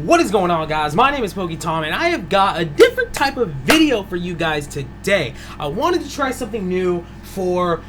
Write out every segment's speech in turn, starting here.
What is going on, guys? My name is Popee and I have got a different type of video for you guys today. I wanted to try something new for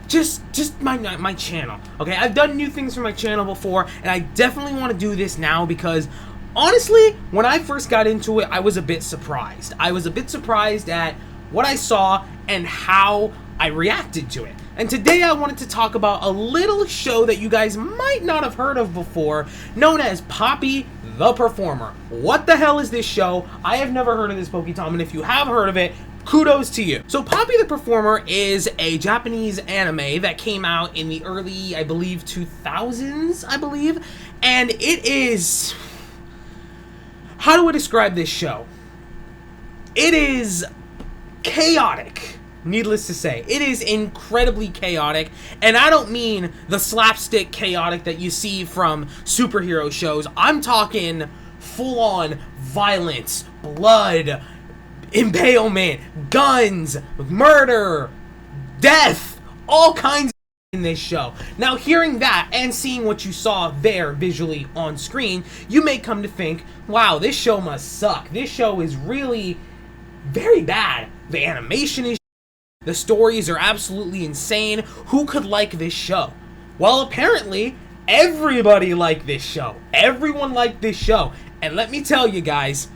just my channel. Okay, I've done new things for my channel before, and I definitely want to do this now because honestly, when I first got into it, I was a bit surprised. I was a bit surprised at what I saw and how I reacted to it. And today I wanted to talk about a little show that you guys might not have heard of before, known as Popee the Performer. What the hell is this show? I have never heard of this, Popee, and if you have heard of it, kudos to you. So Popee the Performer is a Japanese anime that came out in the early, I believe, 2000s, and it is... how do I describe this show? It is chaotic. Needless to say, it is incredibly chaotic, and I don't mean the slapstick chaotic that you see from superhero shows. I'm talking full-on violence, blood, impalement, guns, murder, death, all kinds in this show. Now, hearing that and seeing what you saw there visually on screen, you may come to think, wow, this show must suck. This show is really very bad. The animation is... the stories are absolutely insane. Who could like this show? Well, apparently, everybody liked this show. Everyone liked this show. And let me tell you guys,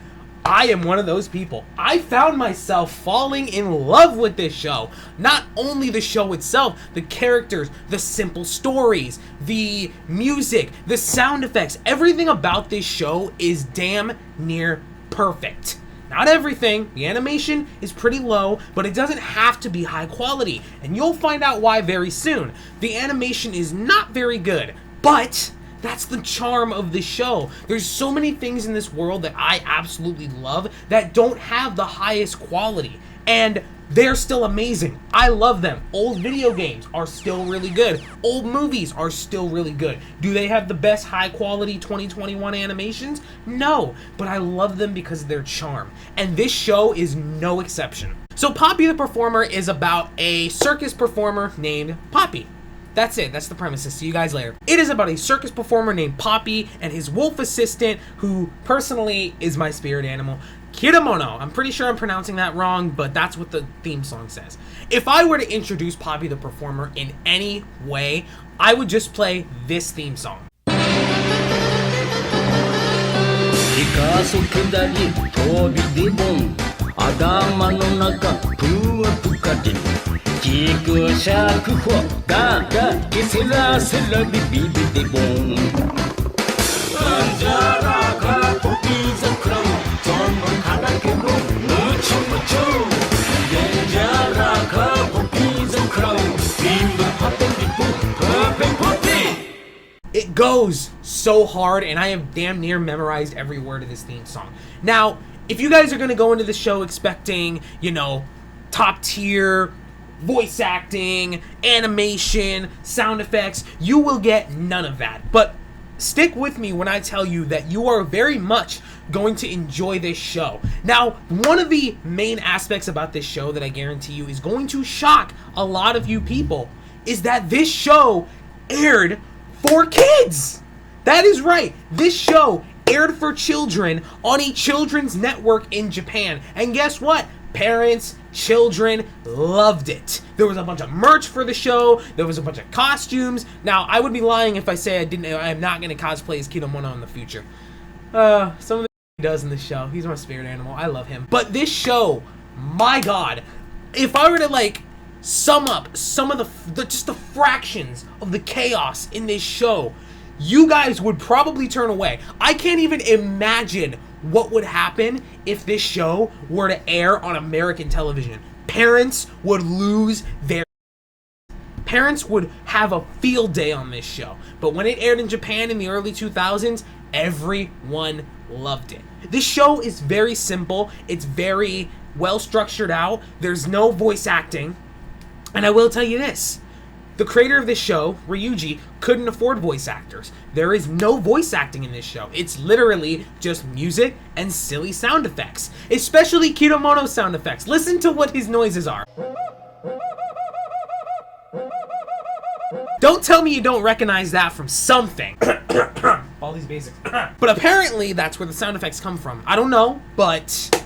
I am one of those people. I found myself falling in love with this show. Not only the show itself, the characters, the simple stories, the music, the sound effects, everything about this show is damn near perfect. Not everything. The animation is pretty low, but it doesn't have to be high quality, and you'll find out why very soon. The animation is not very good, but that's the charm of the show. There's so many things in this world that I absolutely love that don't have the highest quality, and they're still amazing. I love them. Old video games are still really good. Old movies are still really good. Do they have the best high quality 2021 animations? No, but I love them because of their charm. And this show is no exception. So Popee the Performer is about a circus performer named Popee. That's it. That's the premises. See you guys later. It is about a circus performer named Popee and his wolf assistant, who personally is my spirit animal, Kiramono. I'm pretty sure I'm pronouncing that wrong, but that's what the theme song says. If I were to introduce Popee the Performer in any way, I would just play this theme song. It goes so hard, and I have damn near memorized every word of this theme song. Now, if you guys are going to go into the show expecting, you know, top tier voice acting, animation, sound effects, you will get none of that. But stick with me when I tell you that you are very much going to enjoy this show. Now, one of the main aspects about this show that I guarantee you is going to shock a lot of you people is that this show aired for kids. That is right. This show aired for children on a children's network in Japan. And guess what? Parents, children loved it. There was a bunch of merch for the show. There was a bunch of costumes. Now, I would be lying if I say I am not going to cosplay as Kiramono in the future. Some of the he does in the show. He's my spirit animal. I love him. But this show, my God, if I were to like sum up some of just the fractions of the chaos in this show, you guys would probably turn away. I can't even imagine what would happen if this show were to air on American television. Parents would lose their... parents would have a field day on this show. But when it aired in Japan in the early 2000s, everyone loved it. This show is very simple. It's very well structured out. There's no voice acting. And I will tell you this. The creator of this show, Ryuji, couldn't afford voice actors. There is no voice acting in this show. It's literally just music and silly sound effects. Especially Kiramono sound effects. Listen to what his noises are. Don't tell me you don't recognize that from something. All Baldi's Basics. But apparently that's where the sound effects come from. I don't know, but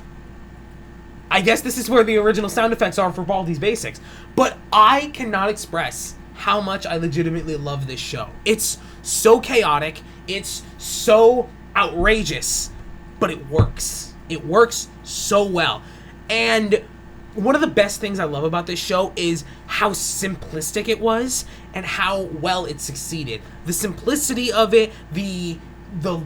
I guess this is where the original sound effects are for Baldi's Basics. But I cannot express how much I legitimately love this show. It's so chaotic. It's so outrageous, but it works. It works so well. And one of the best things I love about this show is how simplistic it was and how well it succeeded. The simplicity of it, the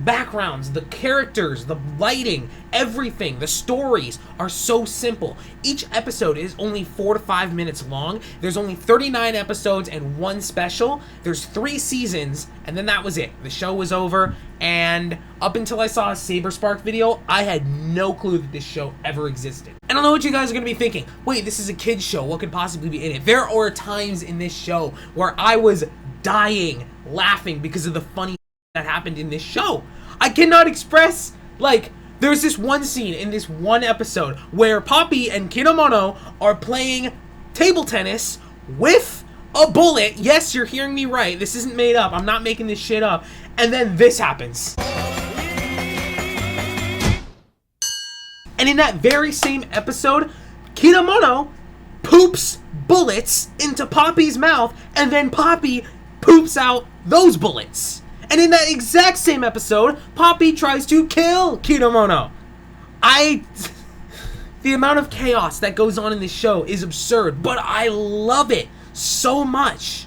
backgrounds, the characters, the lighting, everything, the stories are so simple. Each episode is only 4 to 5 minutes long. There's only 39 episodes and one special. There's 3 seasons, and then that was it. The show was over, and up until I saw a Saberspark video, I had no clue that this show ever existed. And I know what you guys are going to be thinking. Wait, this is a kid's show. What could possibly be in it? There are times in this show where I was dying laughing because of the funny that happened in this show. I cannot express, like, there's this one scene in this one episode where Popee and Kinemono are playing table tennis with a bullet. Yes, you're hearing me right. This isn't made up. I'm not making this shit up. And then this happens. And in that very same episode, Kinemono poops bullets into Popee's mouth, and then Popee poops out those bullets. And in that exact same episode, Popee tries to kill Kinemono. The amount of chaos that goes on in this show is absurd, but I love it so much.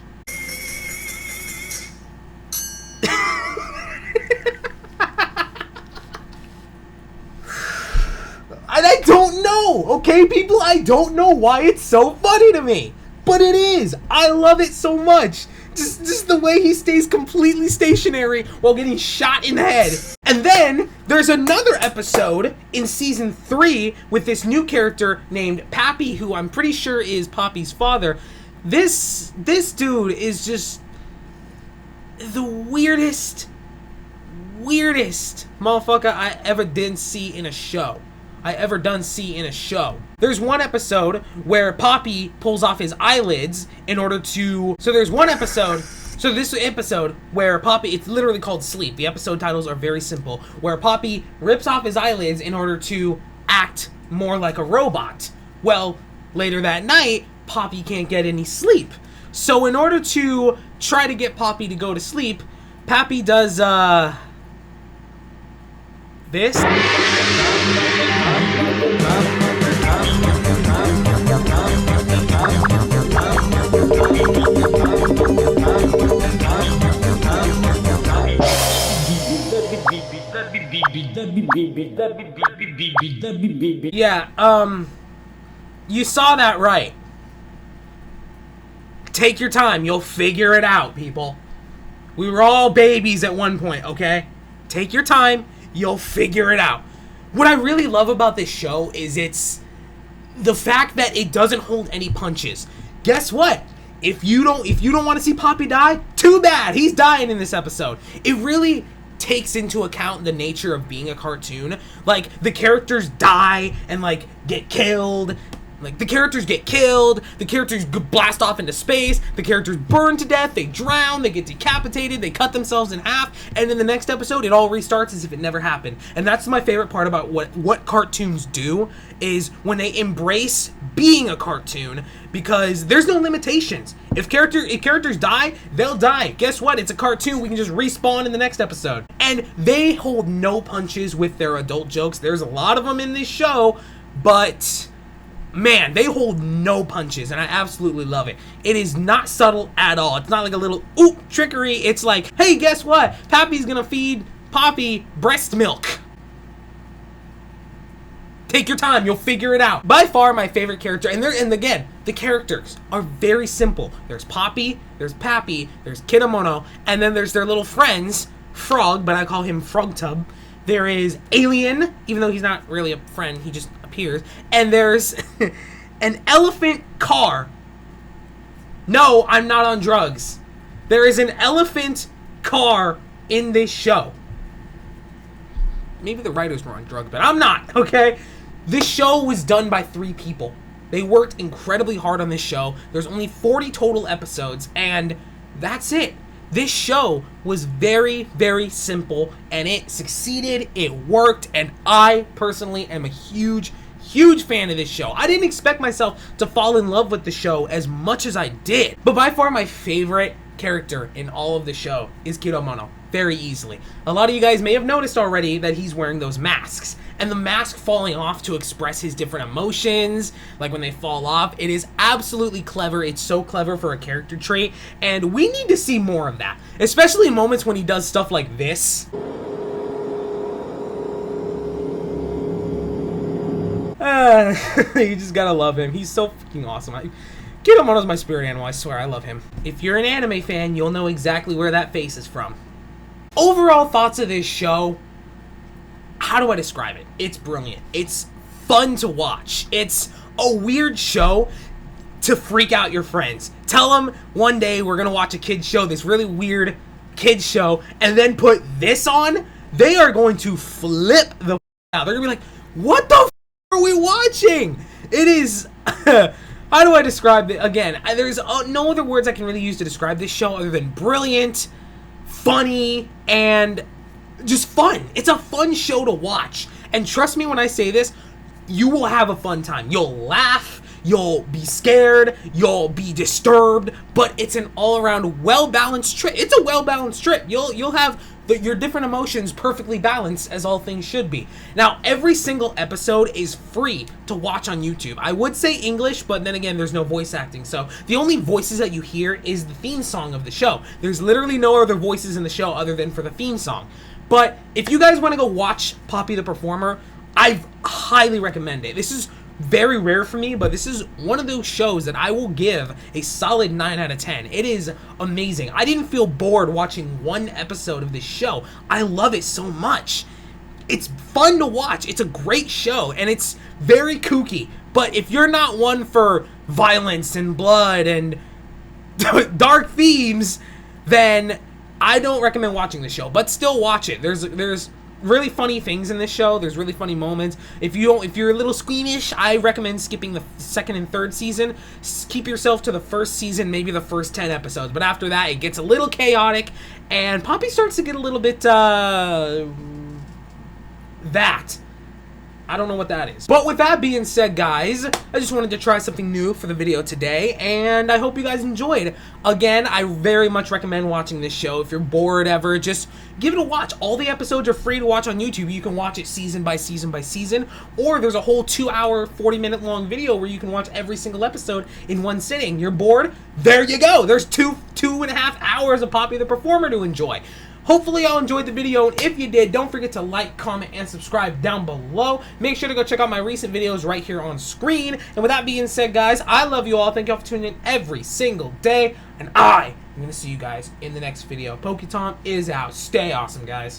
And I don't know, okay, people? I don't know why it's so funny to me, but it is. I love it so much. Just the way he stays completely stationary while getting shot in the head. And then there's another episode in season 3 with this new character named Popee, who I'm pretty sure is Popee's father. This dude is just the weirdest motherfucker I ever did see in a show. There's one episode where Popee pulls off his eyelids in order to... So this episode where Popee... It's literally called Sleep. The episode titles are very simple. Where Popee rips off his eyelids in order to act more like a robot. Well, later that night, Popee can't get any sleep. So in order to try to get Popee to go to sleep, Popee does, this... Yeah, you saw that right. Take your time, you'll figure it out, people. We were all babies at one point, okay? Take your time, you'll figure it out. What I really love about this show is it's the fact that it doesn't hold any punches. Guess what? If you don't want to see Popee die, too bad. He's dying in this episode. It really takes into account the nature of being a cartoon. Like, the characters die and, like, get killed. Like, the characters get killed, the characters blast off into space, the characters burn to death, they drown, they get decapitated, they cut themselves in half, and in the next episode, it all restarts as if it never happened. And that's my favorite part about what cartoons do, is when they embrace being a cartoon, because there's no limitations. If characters die, they'll die. Guess what? It's a cartoon. We can just respawn in the next episode. And they hold no punches with their adult jokes. There's a lot of them in this show, but... man, they hold no punches, and I absolutely love it. It is not subtle at all. It's not like a little, ooh, trickery. It's like, hey, guess what? Popee's gonna feed Popee breast milk. Take your time, you'll figure it out. By far my favorite character, and again, the characters are very simple. There's Popee, there's Popee, there's Kinemono, and then there's their little friends, Frog, but I call him Frogtub. There is Alien, even though he's not really a friend, he just appears. And there's an elephant car. No, I'm not on drugs. There is an elephant car in this show. Maybe the writers were on drugs, but I'm not, okay? This show was done by 3 people. They worked incredibly hard on this show. There's only 40 total episodes, and that's it. This show was very, very simple, and it succeeded, it worked, and I personally am a huge fan of this show. I didn't expect myself to fall in love with the show as much as I did. But by far my favorite character in all of the show is Kiromono, very easily. A lot of you guys may have noticed already that he's wearing those masks, and the mask falling off to express his different emotions, like when they fall off. It is absolutely clever. It's so clever for a character trait, and we need to see more of that, especially in moments when he does stuff like this. You just gotta love him. He's so freaking awesome. Kiromono's my spirit animal, I swear, I love him. If you're an anime fan, you'll know exactly where that face is from. Overall thoughts of this show, how do I describe it? It's brilliant. It's fun to watch. It's a weird show to freak out your friends. Tell them one day we're gonna watch a kid's show, this really weird kid's show, and then put this on. They are going to flip the out. They're gonna be like, what the are we watching? It is how do I describe it? Again, there's no other words I can really use to describe this show other than brilliant, funny, and just fun. It's a fun show to watch, and trust me when I say this, you will have a fun time. You'll laugh, you'll be scared, you'll be disturbed, but it's an all-around well-balanced trip. It's a well-balanced trip. You'll have your different emotions perfectly balanced, as all things should be. Now, every single episode is free to watch on YouTube. I would say English, but then again, there's no voice acting, so the only voices that you hear is the theme song of the show. There's literally no other voices in the show other than for the theme song. But if you guys want to go watch Popee the Performer, I highly recommend it. This is very rare for me, but this is one of those shows that I will give a solid 9 out of 10. It is amazing. I didn't feel bored watching one episode of this show. I love it so much. It's fun to watch. It's a great show, and it's very kooky. But if you're not one for violence and blood and dark themes, then I don't recommend watching the show. But still watch it. There's really funny things in this show. There's really funny moments. If you're a little squeamish, I recommend skipping the second and third season. Keep yourself to the first season, maybe the first 10 episodes. But after that, it gets a little chaotic, and Popee starts to get a little bit I don't know what that is. But with that being said, guys, I just wanted to try something new for the video today, and I hope you guys enjoyed. Again, I very much recommend watching this show. If you're bored ever, just give it a watch. All the episodes are free to watch on YouTube. You can watch it season by season by season, or there's a whole 2-hour, 40-minute long video where you can watch every single episode in one sitting. You're bored? There you go. There's two and a half hours of Popee the Performer to enjoy. Hopefully y'all enjoyed the video, and if you did, don't forget to like, comment, and subscribe down below. Make sure to go check out my recent videos right here on screen. And with that being said, guys, I love you all. Thank y'all for tuning in every single day, and I am going to see you guys in the next video. Popee Tom is out. Stay awesome, guys.